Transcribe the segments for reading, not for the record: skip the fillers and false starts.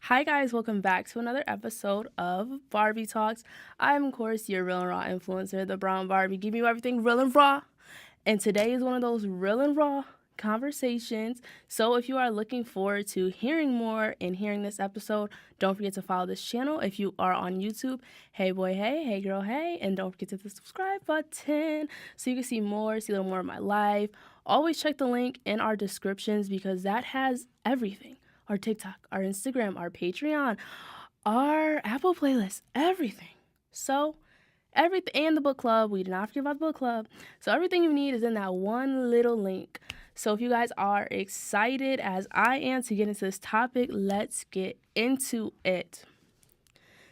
Hi guys, welcome back to another episode of Barbie Talks. I'm of course your real and raw influencer, the Brown Barbie. Give you everything real and raw. And today is one of those real and raw conversations. So if you are looking forward to hearing more and hearing this episode, don't forget to follow this channel. If you are on YouTube, hey boy, hey girl, hey, and don't forget to hit the subscribe button so you can see a little more of my life. Always check the link in our descriptions because that has everything. Our TikTok, our Instagram, our Patreon, our Apple playlist, everything. So everything, and the book club. We did not forget about the book club. So everything you need is in that one little link. So if you guys are excited as I am to get into this topic, let's get into it.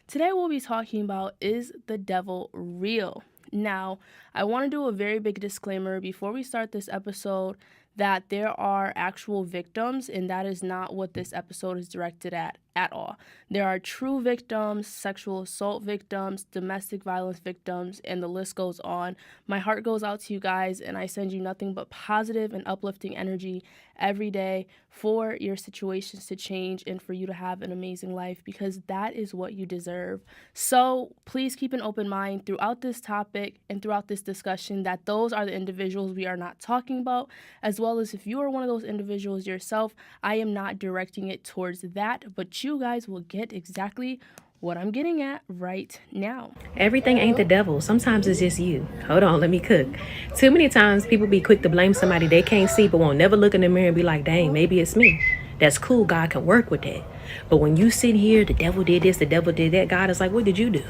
Today we'll be talking about, is the devil real? Now, I want to do a very big disclaimer before we start this episode that there are actual victims, and that is not what this episode is directed at all. There are true victims, sexual assault victims, domestic violence victims, and the list goes on. My heart goes out to you guys, and I send you nothing but positive and uplifting energy every day for your situations to change and for you to have an amazing life, because that is what you deserve. So please keep an open mind throughout this topic and throughout this discussion that those are the individuals we are not talking about, as well as if you are one of those individuals yourself, I am not directing it towards that, but you guys will get exactly what I'm getting at right now. Everything ain't the devil. Sometimes it's just you. Hold on, let me cook. Too many times people be quick to blame somebody they can't see but won't never look in the mirror and be like, dang, maybe it's me. That's cool. God can work with that. But when you sit here, the devil did this, the devil did that, God is like, what did you do?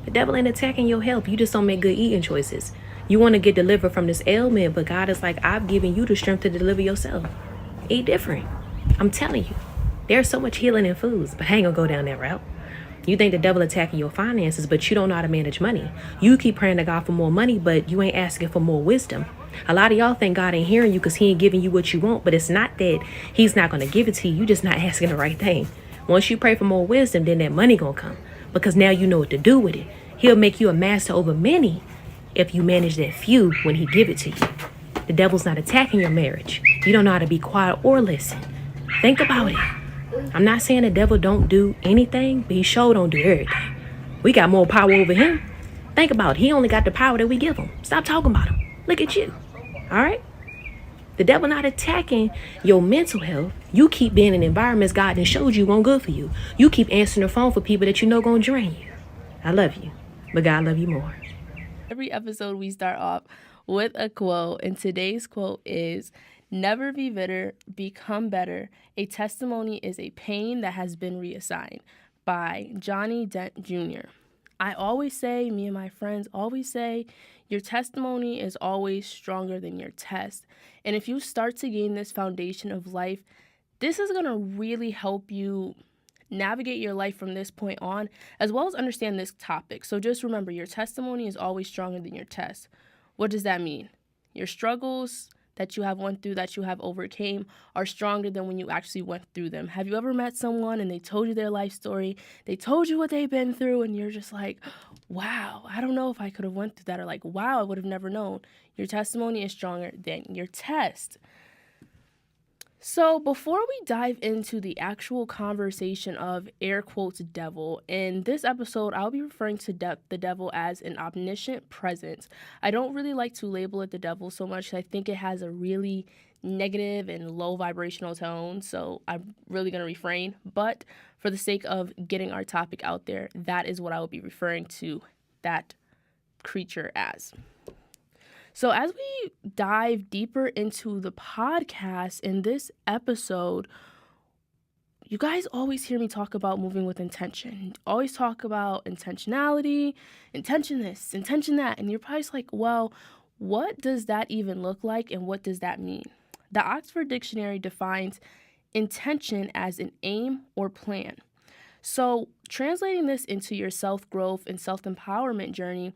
The devil ain't attacking your health. You just don't make good eating choices. You want to get delivered from this ailment, but God is like, I've given you the strength to deliver yourself. Eat different. I'm telling you. There's so much healing in foods, but I ain't gonna go down that route. You think the devil attacking your finances, but you don't know how to manage money. You keep praying to God for more money, but you ain't asking for more wisdom. A lot of y'all think God ain't hearing you because he ain't giving you what you want, but it's not that he's not going to give it to you. You just not asking the right thing. Once you pray for more wisdom, then that money going to come because now you know what to do with it. He'll make you a master over many if you manage that few when he give it to you. The devil's not attacking your marriage. You don't know how to be quiet or listen. Think about it. I'm not saying the devil don't do anything, but he sure don't do everything. We got more power over him. Think about it. He only got the power that we give him. Stop talking about him. Look at you. All right? The devil not attacking your mental health. You keep being in environments God done showed you won't good for you. You keep answering the phone for people that you know gonna drain you. I love you, but God love you more. Every episode we start off with a quote, and today's quote is, never be bitter, become better. A testimony is a pain that has been reassigned, by Johnny Dent Jr. I always say, me and my friends always say, your testimony is always stronger than your test. And if you start to gain this foundation of life, this is going to really help you navigate your life from this point on, as well as understand this topic. So just remember, your testimony is always stronger than your test. What does that mean? Your struggles that you have went through, that you have overcame, are stronger than when you actually went through them. Have you ever met someone and they told you their life story, they told you what they've been through, and you're just like, wow, I don't know if I could have went through that, or like, wow, I would have never known. Your testimony is stronger than your test. So before we dive into the actual conversation of air quotes devil, in this episode, I'll be referring to the devil as an omniscient presence. I don't really like to label it the devil so much. I think it has a really negative and low vibrational tone, so I'm really going to refrain. But for the sake of getting our topic out there, that is what I will be referring to that creature as. So as we dive deeper into the podcast in this episode, you guys always hear me talk about moving with intention. Always talk about intentionality, intention this, intention that. And you're probably like, well, what does that even look like and what does that mean? The Oxford Dictionary defines intention as an aim or plan. So translating this into your self-growth and self-empowerment journey,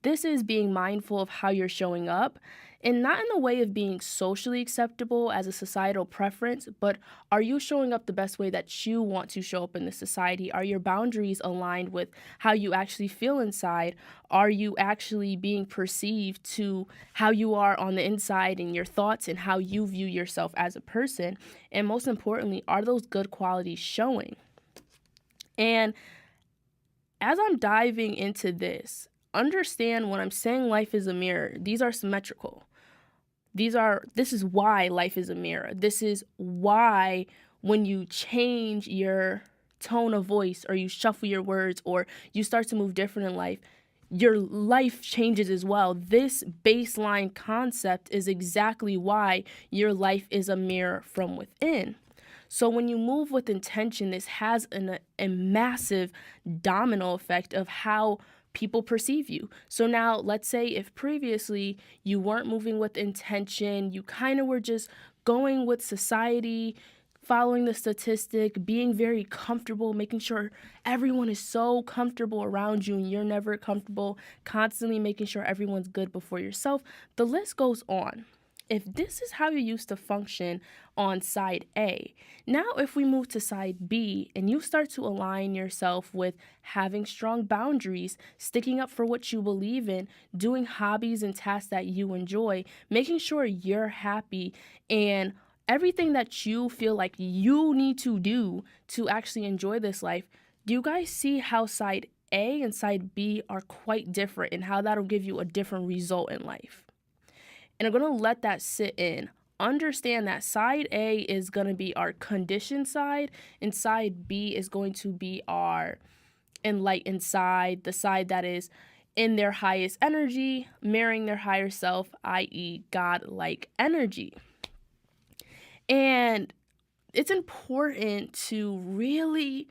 this is being mindful of how you're showing up, and not in the way of being socially acceptable as a societal preference, but are you showing up the best way that you want to show up in the society? Are your boundaries aligned with how you actually feel inside? Are you actually being perceived to how you are on the inside and your thoughts and how you view yourself as a person? And most importantly, are those good qualities showing? And as I'm diving into this, understand when I'm saying life is a mirror, these are symmetrical. This is why life is a mirror. This is why when you change your tone of voice or you shuffle your words or you start to move different in life, your life changes as well. This baseline concept is exactly why your life is a mirror from within. So when you move with intention, this has a massive domino effect of how people perceive you. So now let's say if previously you weren't moving with intention, you kind of were just going with society, following the statistic, being very comfortable, making sure everyone is so comfortable around you and you're never comfortable, constantly making sure everyone's good before yourself. The list goes on. If this is how you used to function on side A, now if we move to side B and you start to align yourself with having strong boundaries, sticking up for what you believe in, doing hobbies and tasks that you enjoy, making sure you're happy, and everything that you feel like you need to do to actually enjoy this life, do you guys see how side A and side B are quite different and how that'll give you a different result in life? And I'm going to let that sit in. Understand that side A is going to be our conditioned side, and side B is going to be our enlightened side, the side that is in their highest energy, mirroring their higher self, i.e., God-like energy. And it's important to really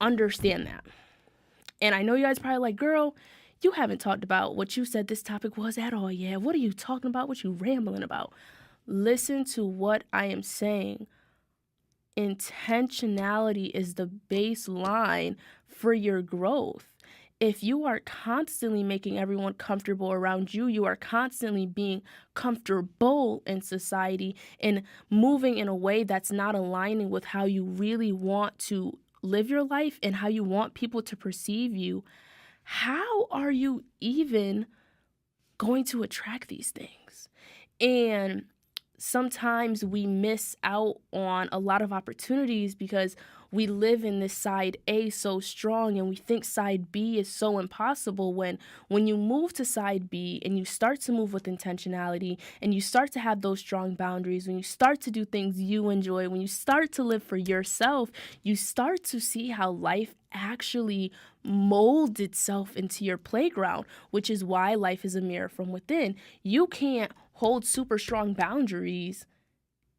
understand that. And I know you guys probably like, girl, you haven't talked about what you said this topic was at all yet. What are you talking about? What you rambling about? Listen to what I am saying. Intentionality is the baseline for your growth. If you are constantly making everyone comfortable around you, you are constantly being comfortable in society and moving in a way that's not aligning with how you really want to live your life and how you want people to perceive you, how are you even going to attract these things? And sometimes we miss out on a lot of opportunities because we live in this side A so strong and we think side B is so impossible when you move to side B and you start to move with intentionality and you start to have those strong boundaries, when you start to do things you enjoy, when you start to live for yourself, you start to see how life actually molds itself into your playground, which is why life is a mirror from within. You can't hold super strong boundaries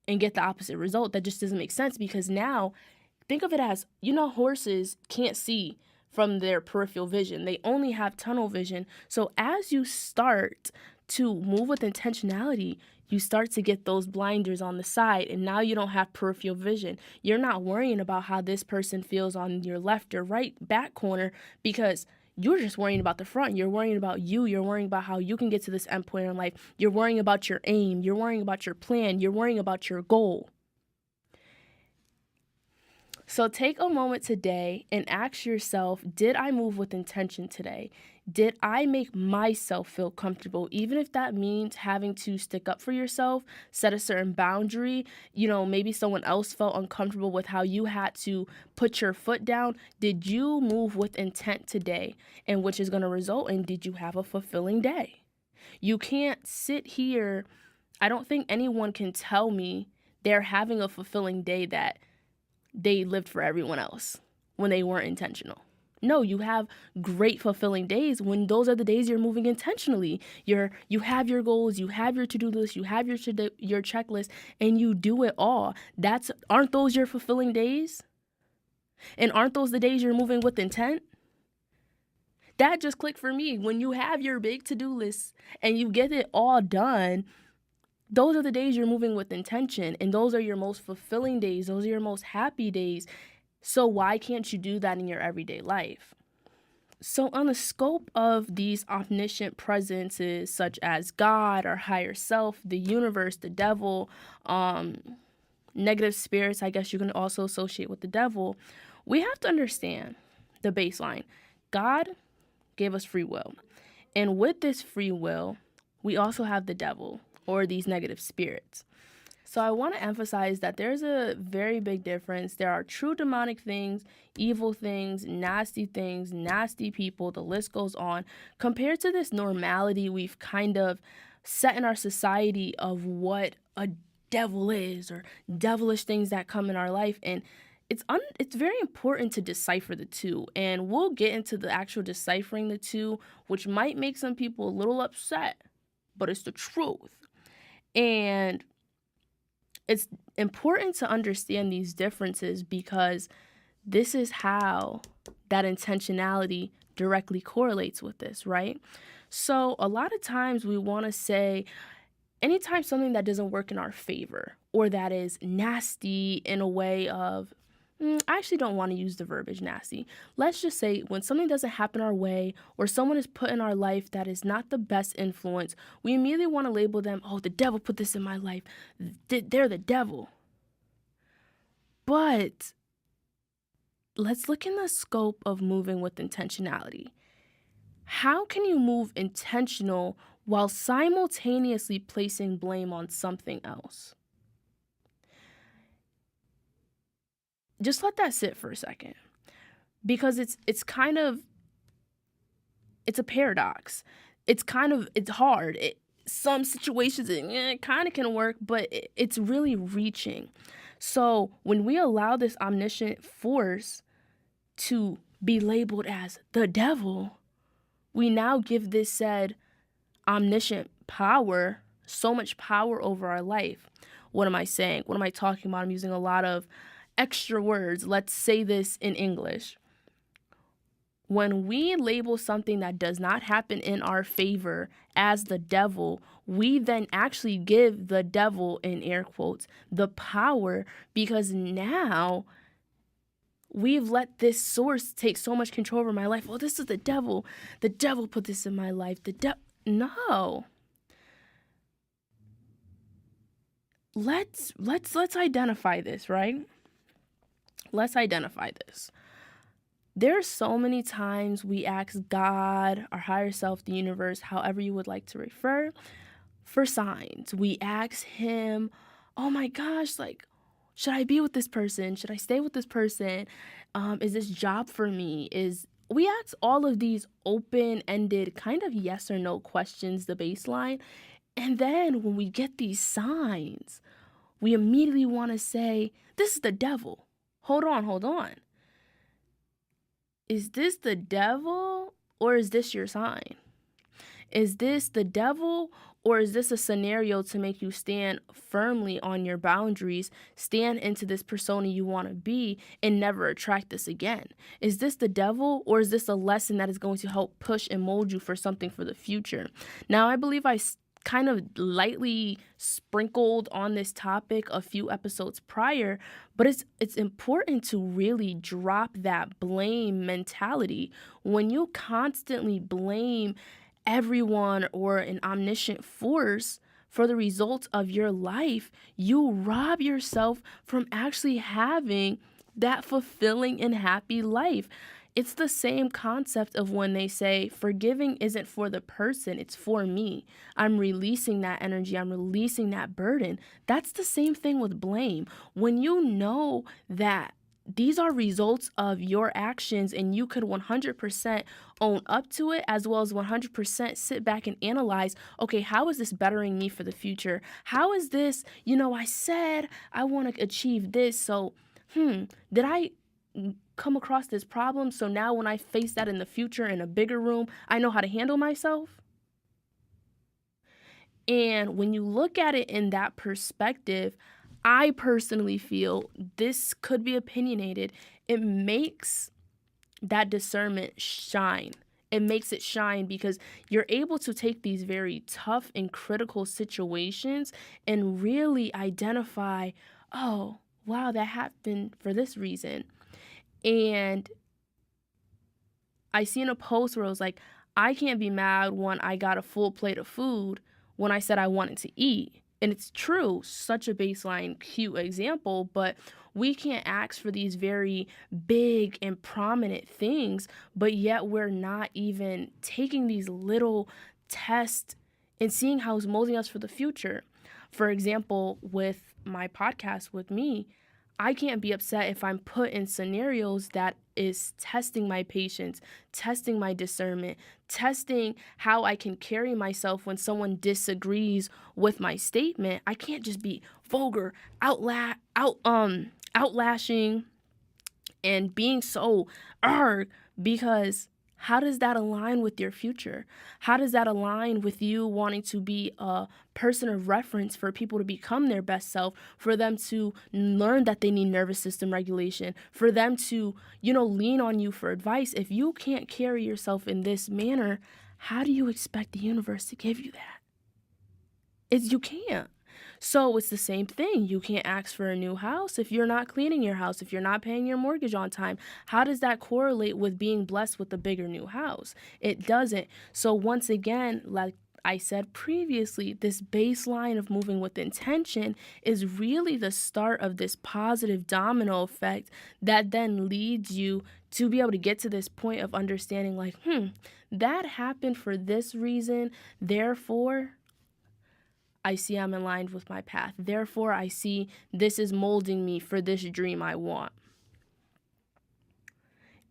and get the opposite result. That just doesn't make sense, because now think of it as, horses can't see from their peripheral vision. They only have tunnel vision. So as you start to move with intentionality, you start to get those blinders on the side, and now you don't have peripheral vision. You're not worrying about how this person feels on your left or right back corner because you're just worrying about the front. You're worrying about you. You're worrying about how you can get to this end point in life. You're worrying about your aim. You're worrying about your plan. You're worrying about your goal. So take a moment today and ask yourself, did I move with intention today? Did I make myself feel comfortable, even if that means having to stick up for yourself, set a certain boundary? Maybe someone else felt uncomfortable with how you had to put your foot down. Did you move with intent today? And which is going to result in, did you have a fulfilling day? You can't sit here. I don't think anyone can tell me they're having a fulfilling day that they lived for everyone else when they weren't intentional. No, you have great fulfilling days when those are the days you're moving intentionally. You have your goals, you have your to-do list, you have your checklist, and you do it all. Aren't those your fulfilling days? And aren't those the days you're moving with intent? That just clicked for me. When you have your big to-do list and you get it all done, those are the days you're moving with intention, and those are your most fulfilling days. Those are your most happy days. So why can't you do that in your everyday life? So on the scope of these omniscient presences, such as God, our higher self, the universe, the devil, negative spirits, I guess you can also associate with the devil, we have to understand the baseline. God gave us free will. And with this free will, we also have the devil, or these negative spirits. So I want to emphasize that there's a very big difference. There are true demonic things, evil things, nasty people, the list goes on, compared to this normality we've kind of set in our society of what a devil is, or devilish things that come in our life. And it's very important to decipher the two. And we'll get into the actual deciphering the two, which might make some people a little upset, but it's the truth. And it's important to understand these differences because this is how that intentionality directly correlates with this, right? So a lot of times we want to say, anytime something that doesn't work in our favor or that is nasty in a way of, I actually don't want to use the verbiage nasty. Let's just say when something doesn't happen our way or someone is put in our life that is not the best influence, we immediately want to label them, oh, the devil put this in my life. They're the devil. But let's look in the scope of moving with intentionality. How can you move intentional while simultaneously placing blame on something else? Just let that sit for a second, because it's a paradox. It's hard. Some situations it kind of can work, but it's really reaching. So when we allow this omniscient force to be labeled as the devil, we now give this said omniscient power so much power over our life. What am I saying? What am I talking about? I'm using a lot of extra words. Let's say this in English. When we label something that does not happen in our favor as the devil, we then actually give the devil, in air quotes, the power, because now we've let this source take so much control over my life. Oh, this is the devil. The devil put this in my life. No. Let's identify this, right? Let's identify this. There are so many times we ask God, our higher self, the universe, however you would like to refer, for signs. We ask him, oh my gosh, like, should I be with this person? Should I stay with this person? Is this job for me? We ask all of these open-ended kind of yes or no questions, the baseline. And then when we get these signs, we immediately want to say, this is the devil. Hold on. Is this the devil or is this your sign? Is this the devil or is this a scenario to make you stand firmly on your boundaries, stand into this persona you want to be, and never attract this again? Is this the devil or is this a lesson that is going to help push and mold you for something for the future? Now, I believe I kind of lightly sprinkled on this topic a few episodes prior, but it's important to really drop that blame mentality. When you constantly blame everyone or an omniscient force for the results of your life, you rob yourself from actually having that fulfilling and happy life. It's the same concept of when they say forgiving isn't for the person, it's for me. I'm releasing that energy, I'm releasing that burden. That's the same thing with blame. When you know that these are results of your actions and you could 100% own up to it, as well as 100% sit back and analyze, okay, how is this bettering me for the future? How is this, I said I want to achieve this, so did I come across this problem, so now when I face that in the future in a bigger room, I know how to handle myself? And when you look at it in that perspective, I personally feel, this could be opinionated, it makes that discernment shine. It makes it shine because you're able to take these very tough and critical situations and really identify, oh, wow, that happened for this reason. And I seen a post where it was like, I can't be mad when I got a full plate of food when I said I wanted to eat. And it's true, such a baseline, cute example, but we can't ask for these very big and prominent things, but yet we're not even taking these little tests and seeing how it's molding us for the future. For example, with my podcast with me, I can't be upset if I'm put in scenarios that is testing my patience, testing my discernment, testing how I can carry myself when someone disagrees with my statement. I can't just be vulgar, outlashing and being so because how does that align with your future? How does that align with you wanting to be a person of reference for people to become their best self, for them to learn that they need nervous system regulation, for them to, lean on you for advice? If you can't carry yourself in this manner, how do you expect the universe to give you that? You can't. So it's the same thing. You can't ask for a new house if you're not cleaning your house, if you're not paying your mortgage on time. How does that correlate with being blessed with a bigger new house? It doesn't. So once again, like I said previously, this baseline of moving with intention is really the start of this positive domino effect that then leads you to be able to get to this point of understanding like, that happened for this reason, therefore I see I'm aligned with my path. Therefore, I see this is molding me for this dream I want.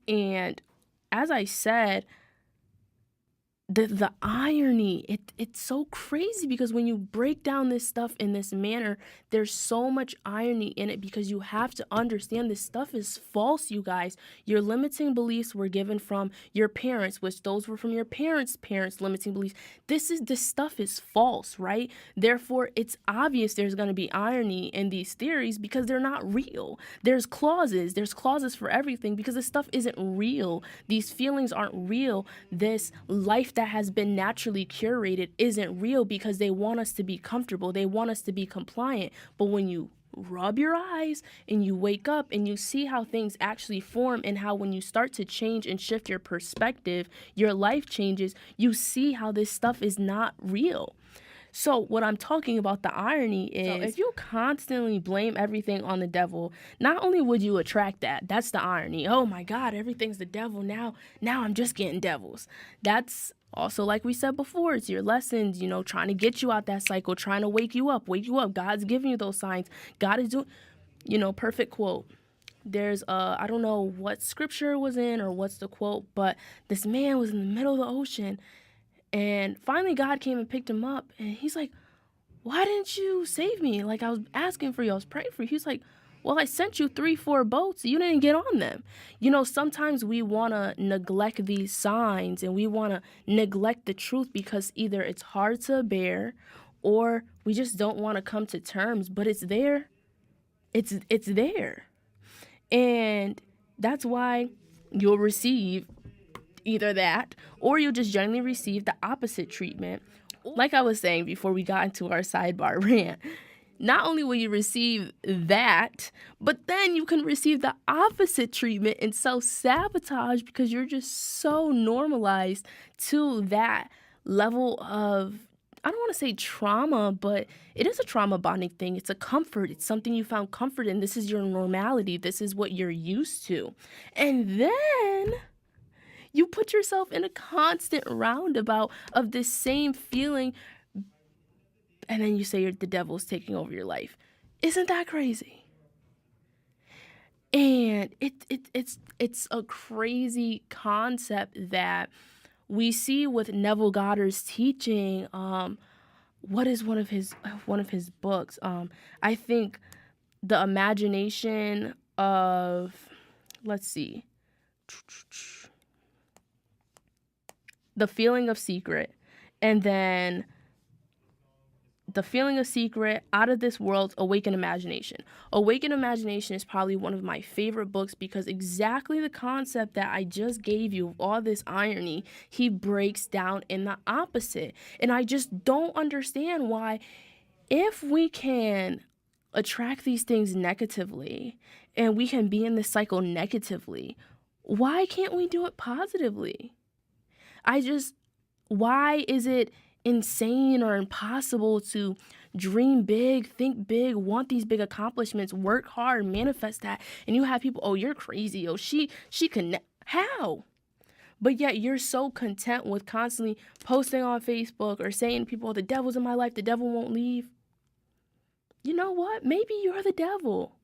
And as I said, the irony, it's so crazy because when you break down this stuff in this manner, there's so much irony in it because you have to understand this stuff is false, you guys. Your limiting beliefs were given from your parents, which those were from your parents' limiting beliefs. This stuff is false, right? Therefore, it's obvious there's going to be irony in these theories because they're not real. There's clauses for everything because this stuff isn't real. These feelings aren't real. This life that has been naturally curated isn't real because they want us to be comfortable. They want us to be compliant. But when you rub your eyes and you wake up and you see how things actually form and how when you start to change and shift your perspective, your life changes, you see how this stuff is not real. So what I'm talking about, the irony is, if you constantly blame everything on the devil, not only would you attract that, that's the irony. Oh my God, everything's the devil now. Now I'm just getting devils. That's also, like we said before, it's your lessons, trying to get you out that cycle, trying to wake you up. God's giving you those signs. God is doing, perfect quote. There's I don't know what scripture it was in or what's the quote, but this man was in the middle of the ocean. And finally, God came and picked him up. And he's like, why didn't you save me? Like, I was asking for you. I was praying for you. He's like, well, I sent you 3-4 boats. You didn't get on them. Sometimes we want to neglect these signs and we want to neglect the truth because either it's hard to bear or we just don't want to come to terms. But it's there. It's there. And that's why you'll receive either that or you'll just generally receive the opposite treatment. Like I was saying before we got into our sidebar rant, not only will you receive that, but then you can receive the opposite treatment and self-sabotage because you're just so normalized to that level of, I don't want to say trauma, but it is a trauma bonding thing. It's a comfort. It's something you found comfort in. This is your normality. This is what you're used to. And then you put yourself in a constant roundabout of this same feeling, and then you say the devil's taking over your life. Isn't that crazy? And it's a crazy concept that we see with Neville Goddard's teaching. What is one of his books? I think The Imagination of, let's see, The Feeling of Secret, and then The Feeling of Secret, Out of This World, Awaken Imagination. Awaken Imagination is probably one of my favorite books because exactly the concept that I just gave you, all this irony, he breaks down in the opposite. And I just don't understand why, if we can attract these things negatively and we can be in this cycle negatively, why can't we do it positively? Why is it insane or impossible to dream big, think big, want these big accomplishments, work hard, manifest that, and you have people, oh, you're crazy, oh, she can, how? But yet you're so content with constantly posting on Facebook or saying to people, oh, the devil's in my life, the devil won't leave. you know what? Maybe you're the devil.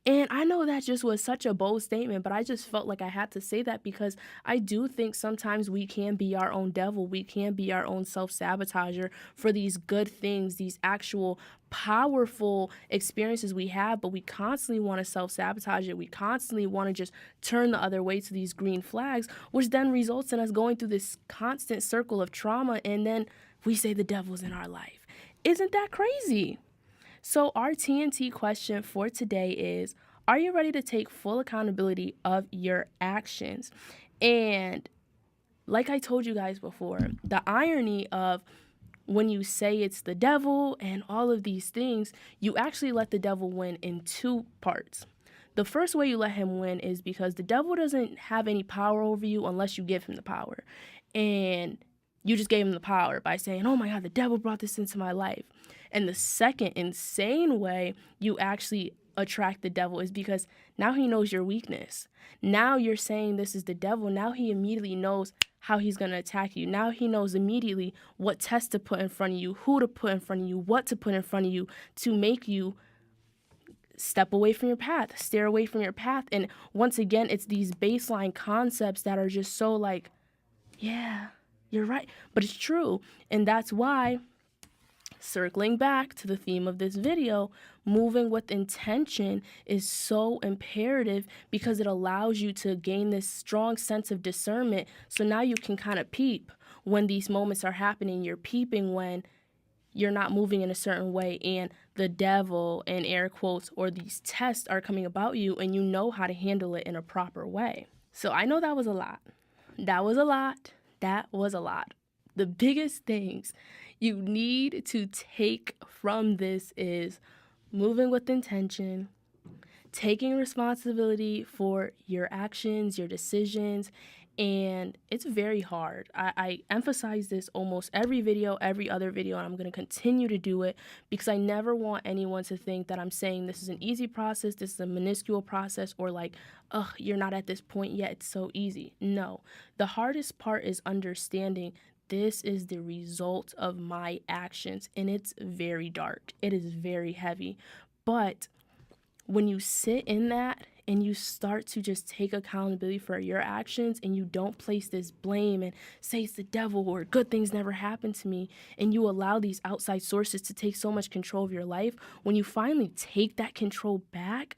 And I know that just was such a bold statement, but I just felt like I had to say that because I do think sometimes we can be our own devil. We can be our own self-sabotager for these good things, these actual powerful experiences we have, but we constantly want to self-sabotage it. We constantly want to just turn the other way to these green flags, which then results in us going through this constant circle of trauma, and then we say the devil's in our life. Isn't that crazy? So our TNT question for today is, are you ready to take full accountability of your actions? And like I told you guys before, the irony of when you say it's the devil and all of these things, you actually let the devil win in two parts. The first way you let him win is because the devil doesn't have any power over you unless you give him the power. And you just gave him the power by saying, oh my God, the devil brought this into my life. And the second insane way you actually attract the devil is because now he knows your weakness. Now you're saying this is the devil. Now he immediately knows how he's going to attack you. Now he knows immediately what test to put in front of you, who to put in front of you, what to put in front of you to make you step away from your path, steer away from your path. And once again, it's these baseline concepts that are just so like, yeah, you're right, but it's true. And that's why, circling back to the theme of this video, moving with intention is so imperative because it allows you to gain this strong sense of discernment. So now you can kind of peep when these moments are happening. You're peeping when you're not moving in a certain way and the devil, in air quotes, or these tests are coming about you, and you know how to handle it in a proper way. So I know that was a lot. That was a lot. That was a lot. The biggest things you need to take from this is moving with intention, taking responsibility for your actions, your decisions, and it's very hard. I emphasize this almost every video, every other video, and I'm going to continue to do it because I never want anyone to think that I'm saying this is an easy process, this is a minuscule process, or like, ugh, you're not at this point yet, it's so easy. No, the hardest part is understanding this is the result of my actions, and it's very dark. It is very heavy. But when you sit in that and you start to just take accountability for your actions and you don't place this blame and say it's the devil or good things never happen to me, and you allow these outside sources to take so much control of your life, when you finally take that control back,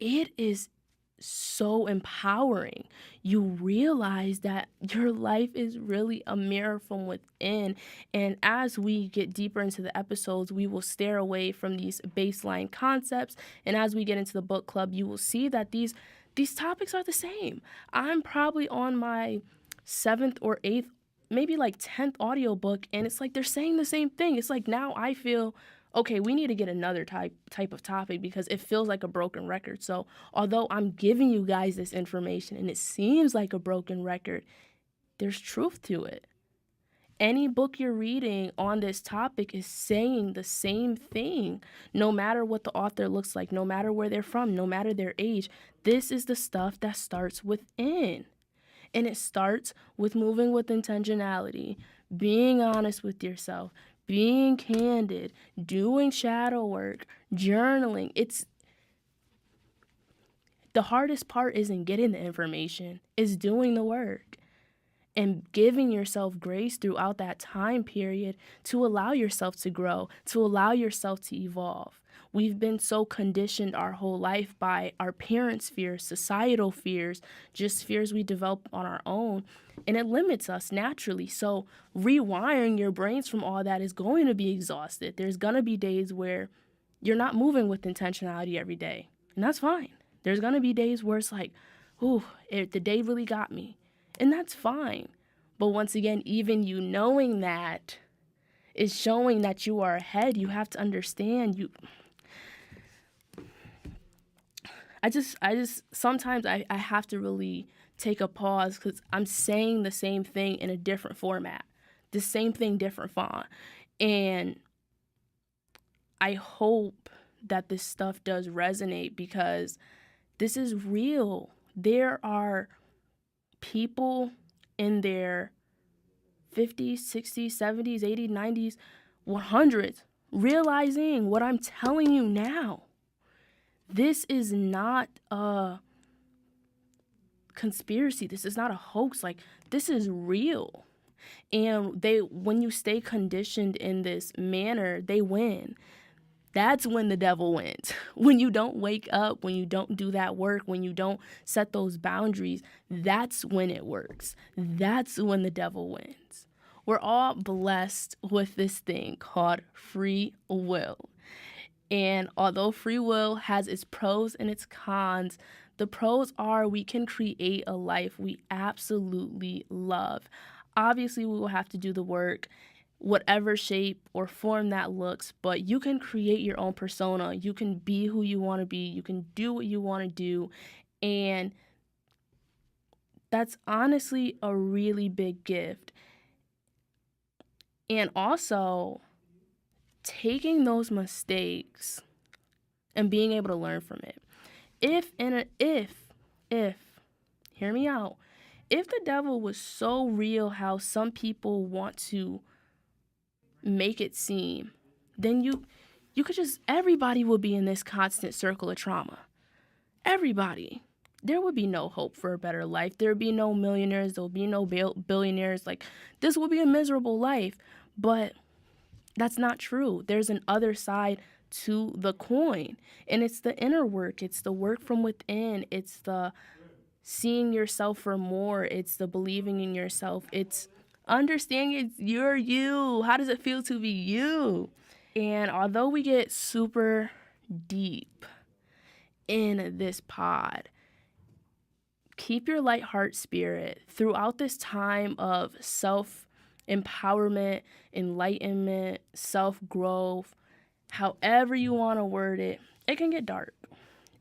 it is so empowering. You realize that your life is really a mirror from within. And as we get deeper into the episodes, we will steer away from these baseline concepts. And as we get into the book club, you will see that these topics are the same. I'm probably on my 7th or 8th, maybe like 10th audiobook, and it's like they're saying the same thing. It's like now I feel okay, we need to get another type of topic because it feels like a broken record. So although I'm giving you guys this information and it seems like a broken record, there's truth to it. Any book you're reading on this topic is saying the same thing, no matter what the author looks like, no matter where they're from, no matter their age. This is the stuff that starts within. And it starts with moving with intentionality, being honest with yourself, being candid, doing shadow work, journaling. It's the hardest part isn't getting the information, it's doing the work and giving yourself grace throughout that time period to allow yourself to grow, to allow yourself to evolve. We've been so conditioned our whole life by our parents' fears, societal fears, just fears we develop on our own, and it limits us naturally. So rewiring your brains from all that is going to be exhausted. There's going to be days where you're not moving with intentionality every day, and that's fine. There's going to be days where it's like, ooh, the day really got me, and that's fine. But once again, even you knowing that is showing that you are ahead. You have to understand I just sometimes I have to really take a pause because I'm saying the same thing in a different format, the same thing, different font. And I hope that this stuff does resonate because this is real. There are people in their 50s, 60s, 70s, 80s, 90s, 100s, realizing what I'm telling you now. This is not a conspiracy. This is not a hoax. Like, this is real. And when you stay conditioned in this manner, they win. That's when the devil wins. When you don't wake up, when you don't do that work, when you don't set those boundaries, that's when it works. That's when the devil wins. We're all blessed with this thing called free will. And although free will has its pros and its cons, the pros are we can create a life we absolutely love. Obviously, we will have to do the work, whatever shape or form that looks, but you can create your own persona. You can be who you want to be. You can do what you want to do. And that's honestly a really big gift. And also, taking those mistakes and being able to learn from it. If, hear me out, if the devil was so real how some people want to make it seem, then you could just, everybody would be in this constant circle of trauma. Everybody. There would be no hope for a better life. There would be no millionaires. There would be no billionaires. Like, this would be a miserable life. But that's not true. There's an other side to the coin. And it's the inner work. It's the work from within. It's the seeing yourself for more. It's the believing in yourself. It's understanding you're you. How does it feel to be you? And although we get super deep in this pod, keep your light heart spirit throughout this time of self-empowerment, enlightenment, self-growth, however you want to word it. It can get dark.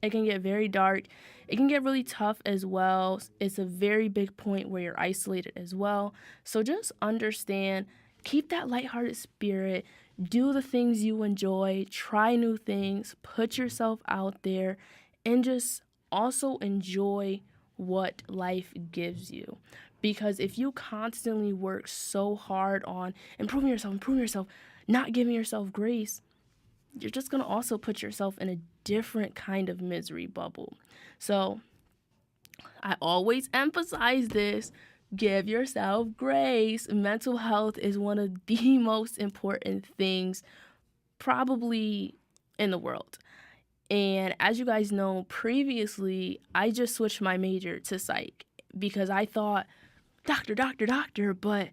It can get very dark. It can get really tough as well. It's a very big point where you're isolated as well. So just understand, keep that lighthearted spirit, do the things you enjoy, try new things, put yourself out there, and just also enjoy what life gives you. Because if you constantly work so hard on improving yourself, not giving yourself grace, you're just going to also put yourself in a different kind of misery bubble. So I always emphasize this. Give yourself grace. Mental health is one of the most important things probably in the world. And as you guys know, previously, I just switched my major to psych because I thought, doctor, but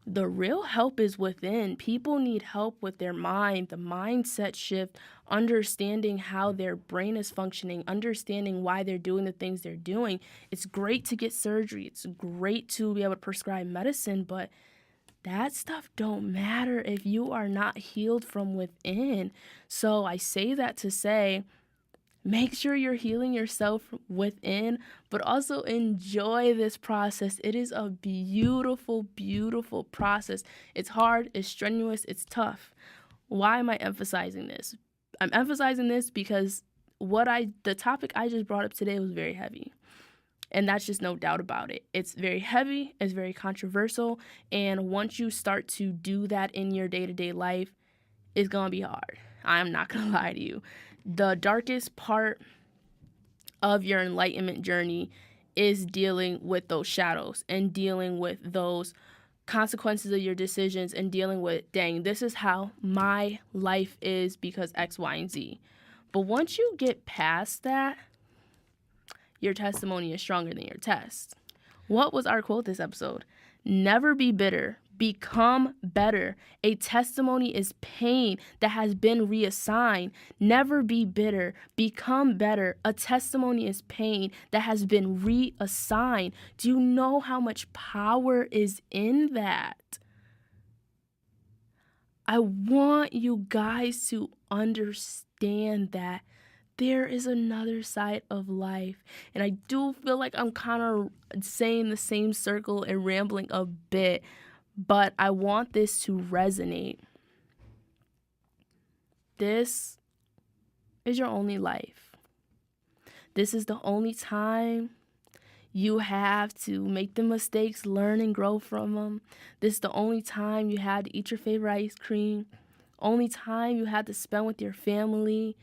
the real help is within. People need help with their mind, the mindset shift, understanding how their brain is functioning, understanding why they're doing the things they're doing. It's great to get surgery. It's great to be able to prescribe medicine, but that stuff don't matter if you are not healed from within. So I say that to say, make sure you're healing yourself within, but also enjoy this process. It is a beautiful, beautiful process. It's hard, it's strenuous, it's tough. Why am I emphasizing this? I'm emphasizing this because the topic I just brought up today was very heavy. And that's just no doubt about it. It's very heavy, it's very controversial, and once you start to do that in your day-to-day life, it's gonna be hard. I'm not gonna lie to you. The darkest part of your enlightenment journey is dealing with those shadows and dealing with those consequences of your decisions and dealing with, dang, this is how my life is because X, Y, and Z. But once you get past that, your testimony is stronger than your test. What was our quote this episode? Never be bitter. Become better. A testimony is pain that has been reassigned. Never be bitter. Become better. A testimony is pain that has been reassigned. Do you know how much power is in that? I want you guys to understand that there is another side of life. And I do feel like I'm kind of saying the same circle and rambling a bit, but I want this to resonate. This is your only life. This is the only time you have to make the mistakes, learn and grow from them. This is the only time you have to eat your favorite ice cream, only time you have to spend with your family,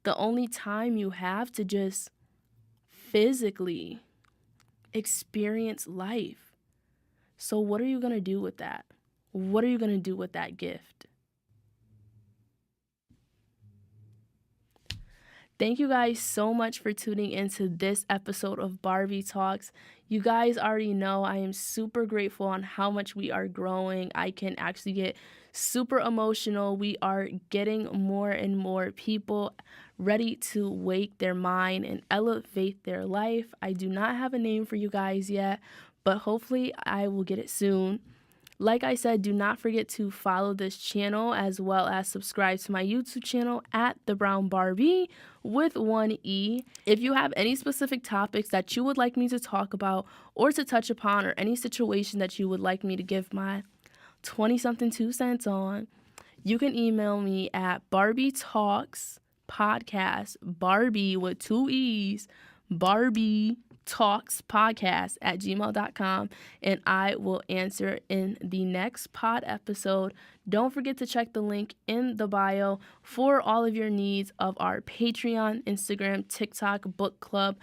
the only time you have to just physically experience life. So what are you going to do with that? What are you going to do with that gift? Thank you guys so much for tuning into this episode of Barbie Talks. You guys already know I am super grateful on how much we are growing. I can actually get super emotional. We are getting more and more people ready to wake their mind and elevate their life. I do not have a name for you guys yet, but hopefully I will get it soon. Like I said, do not forget to follow this channel as well as subscribe to my YouTube channel at The Brown Barbie with one E. If you have any specific topics that you would like me to talk about or to touch upon, or any situation that you would like me to give my 20-something 2 cents on, you can email me at Barbie Talks Podcast, Barbie with 2 E's, Barbie Talks Podcast at gmail.com, and I will answer in the next pod episode. Don't forget to check the link in the bio for all of your needs of our Patreon, Instagram, TikTok, book club,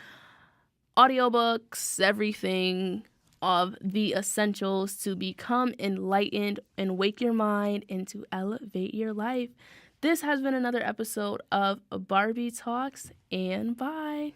audiobooks, everything of the essentials to become enlightened and wake your mind and to elevate your life. This has been another episode of Barbie Talks, and bye.